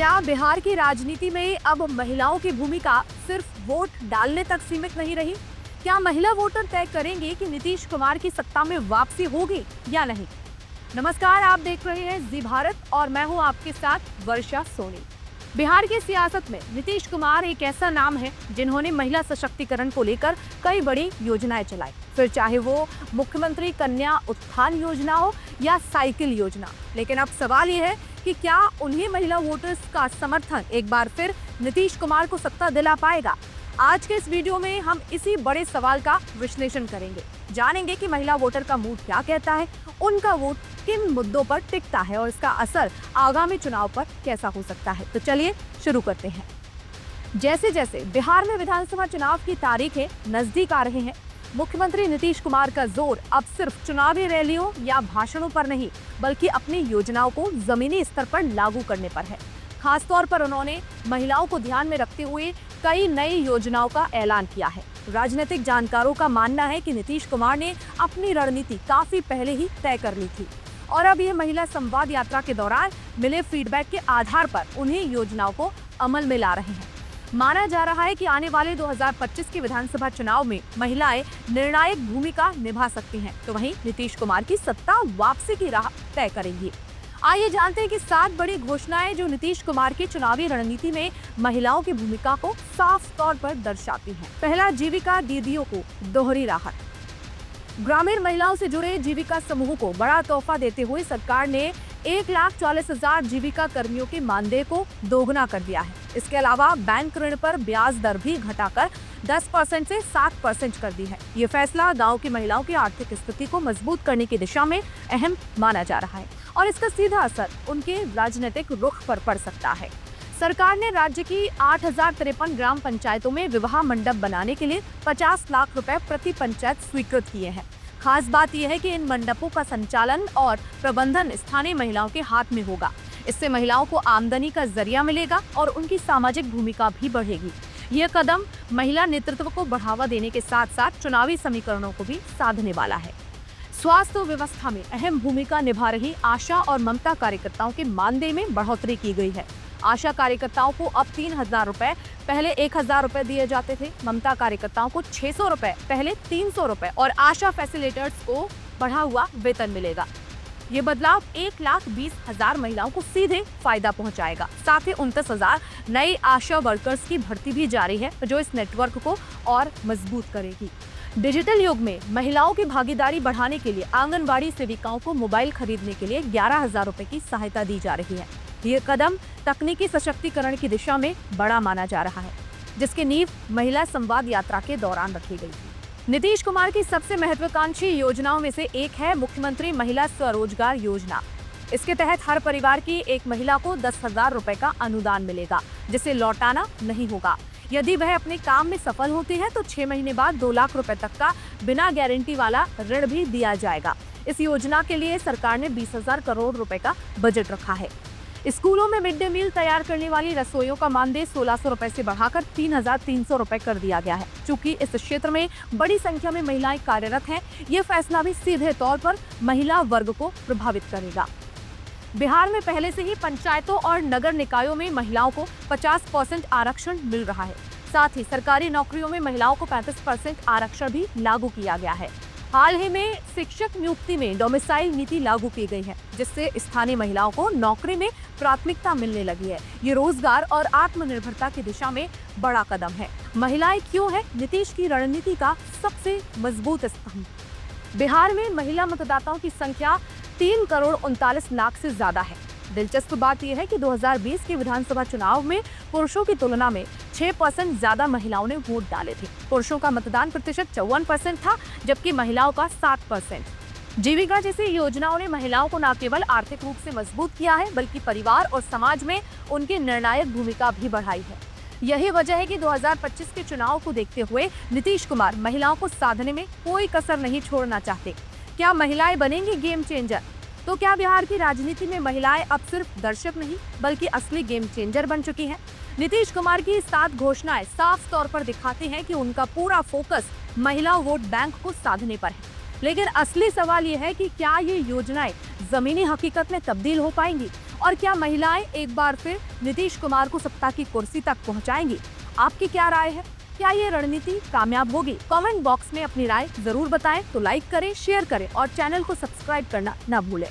क्या बिहार की राजनीति में अब महिलाओं की भूमिका सिर्फ वोट डालने तक सीमित नहीं रही? क्या महिला वोटर तय करेंगे कि नीतीश कुमार की सत्ता में वापसी होगी या नहीं? नमस्कार, आप देख रहे हैं जी भारत और मैं हूं आपके साथ वर्षा सोनी। बिहार की सियासत में नीतीश कुमार एक ऐसा नाम है जिन्होंने महिला सशक्तिकरण को लेकर कई बड़ी योजनाएं चलाई, फिर चाहे वो मुख्यमंत्री कन्या उत्थान योजना हो या साइकिल योजना। लेकिन अब सवाल ये है कि क्या उन्हीं महिला वोटर्स का समर्थन एक बार फिर नीतीश कुमार को सत्ता दिला पाएगा? आज के इस वीडियो में हम इसी बड़े सवाल का विश्लेषण करेंगे, जानेंगे कि महिला वोटर का मूड क्या कहता है, उनका वोट किन मुद्दों पर टिकता है और इसका असर आगामी चुनाव पर कैसा हो सकता है। तो चलिए शुरू करते हैं। जैसे जैसे बिहार में विधानसभा चुनाव की तारीखें नजदीक आ रहे हैं, मुख्यमंत्री नीतीश कुमार का जोर अब सिर्फ चुनावी रैलियों या भाषणों पर नहीं, बल्कि अपनी योजनाओं को जमीनी स्तर पर लागू करने पर है। खासतौर पर उन्होंने महिलाओं को ध्यान में रखते हुए कई नई योजनाओं का ऐलान किया है। राजनीतिक जानकारों का मानना है कि नीतीश कुमार ने अपनी रणनीति काफी पहले ही तय कर ली थी और अब ये महिला संवाद यात्रा के दौरान मिले फीडबैक के आधार पर उन्हीं योजनाओं को अमल में ला रहे हैं। माना जा रहा है कि आने वाले 2025 के विधानसभा चुनाव में महिलाएं निर्णायक भूमिका निभा सकती हैं, तो वहीं नीतीश कुमार की सत्ता वापसी की राह तय करेंगी। आइए जानते हैं कि 7 बड़ी घोषणाएं जो नीतीश कुमार की चुनावी रणनीति में महिलाओं की भूमिका को साफ तौर पर दर्शाती हैं। पहला, जीविका दीदियों को दोहरी राहत। ग्रामीण महिलाओं से जुड़े जीविका समूह को बड़ा तोहफा देते हुए सरकार ने 1,40,000 जीविका कर्मियों के मानदेय को दोगुना कर दिया है। इसके अलावा बैंक ऋण पर ब्याज दर भी घटाकर 10% से 7% कर दी है। ये फैसला गांव की महिलाओं की आर्थिक स्थिति को मजबूत करने की दिशा में अहम माना जा रहा है और इसका सीधा असर उनके राजनीतिक रुख पर पड़ सकता है। सरकार ने राज्य की 8,053 ग्राम पंचायतों में विवाह मंडप बनाने के लिए 50 लाख रुपए प्रति पंचायत स्वीकृत किए हैं। खास बात यह है कि इन मंडपों का संचालन और प्रबंधन स्थानीय महिलाओं के हाथ में होगा। इससे महिलाओं को आमदनी का जरिया मिलेगा और उनकी सामाजिक भूमिका भी बढ़ेगी। यह कदम महिला नेतृत्व को बढ़ावा देने के साथ साथ चुनावी समीकरणों को भी साधने वाला है। स्वास्थ्य व्यवस्था में अहम भूमिका निभा रही आशा और ममता कार्यकर्ताओं के मानदेय में बढ़ोतरी की गई है। आशा कार्यकर्ताओं को अब 3,000 रुपए, पहले 1,000 रुपए दिए जाते थे। ममता कार्यकर्ताओं को 600 रुपए, पहले 300 रुपए और आशा फैसिलिटेटर्स को बढ़ा हुआ वेतन मिलेगा। ये बदलाव 1,20,000 महिलाओं को सीधे फायदा पहुंचाएगा। साथ ही 29,000 नई आशा वर्कर्स की भर्ती भी जारी है, जो इस नेटवर्क को और मजबूत करेगी। डिजिटल युग में महिलाओं की भागीदारी बढ़ाने के लिए आंगनबाड़ी सेविकाओं को मोबाइल खरीदने के लिए 11,000 रुपए की सहायता दी जा रही है। ये कदम तकनीकी सशक्तिकरण की दिशा में बड़ा माना जा रहा है, जिसकी नींव महिला संवाद यात्रा के दौरान रखी गई थी। नीतीश कुमार की सबसे महत्वाकांक्षी योजनाओं में से एक है मुख्यमंत्री महिला स्वरोजगार योजना। इसके तहत हर परिवार की एक महिला को 10,000 रुपए का अनुदान मिलेगा, जिसे लौटाना नहीं होगा। यदि वह अपने काम में सफल होती है तो 6 महीने बाद 2 लाख रुपए तक का बिना गारंटी वाला ऋण भी दिया जाएगा। इस योजना के लिए सरकार ने 20,000 करोड़ रुपए का बजट रखा है। स्कूलों में मिड डे मील तैयार करने वाली रसोइयों का मानदेय 1,600 रुपए से बढ़ाकर 3,300 रुपए कर दिया गया है। चूंकि इस क्षेत्र में बड़ी संख्या में महिलाएं कार्यरत हैं, ये फैसला भी सीधे तौर पर महिला वर्ग को प्रभावित करेगा। बिहार में पहले से ही पंचायतों और नगर निकायों में महिलाओं को 50% आरक्षण मिल रहा है। साथ ही सरकारी नौकरियों में महिलाओं को 35% आरक्षण भी लागू किया गया है। हाल ही में शिक्षक नियुक्ति में डोमिसाइल नीति लागू की गई है, जिससे स्थानीय महिलाओं को नौकरी में प्राथमिकता मिलने लगी है। ये रोजगार और आत्मनिर्भरता की दिशा में बड़ा कदम है। महिलाएं क्यों है नीतीश की रणनीति का सबसे मजबूत स्तंभ? बिहार में महिला मतदाताओं की संख्या 3,39,00,000 से ज्यादा है। दिलचस्प बात यह है कि 2020 के विधानसभा चुनाव में पुरुषों की तुलना में 6% ज्यादा महिलाओं ने वोट डाले थे। पुरुषों का मतदान प्रतिशत 54% था, जबकि महिलाओं का 7%। जीविका जैसी योजनाओं ने महिलाओं को न केवल आर्थिक रूप से मजबूत किया है, बल्कि परिवार और समाज में उनकी निर्णायक भूमिका भी बढ़ाई है। यही वजह है कि 2025 के चुनाव को देखते हुए नीतीश कुमार महिलाओं को साधने में कोई कसर नहीं छोड़ना चाहते। क्या महिलाएं बनेंगी गेम चेंजर? तो क्या बिहार की राजनीति में महिलाएं अब सिर्फ दर्शक नहीं, बल्कि असली गेम चेंजर बन चुकी हैं? नीतीश कुमार की 7 घोषणाएं साफ तौर पर दिखाती हैं कि उनका पूरा फोकस महिला वोट बैंक को साधने पर है। लेकिन असली सवाल ये है कि क्या ये योजनाएं जमीनी हकीकत में तब्दील हो पाएंगी और क्या महिलाएं एक बार फिर नीतीश कुमार को सत्ता की कुर्सी तक पहुंचाएंगी? आपकी क्या राय है? क्या ये रणनीति कामयाब होगी? कमेंट बॉक्स में अपनी राय जरूर बताएं। तो लाइक करें, शेयर करें और चैनल को सब्सक्राइब करना न भूलें।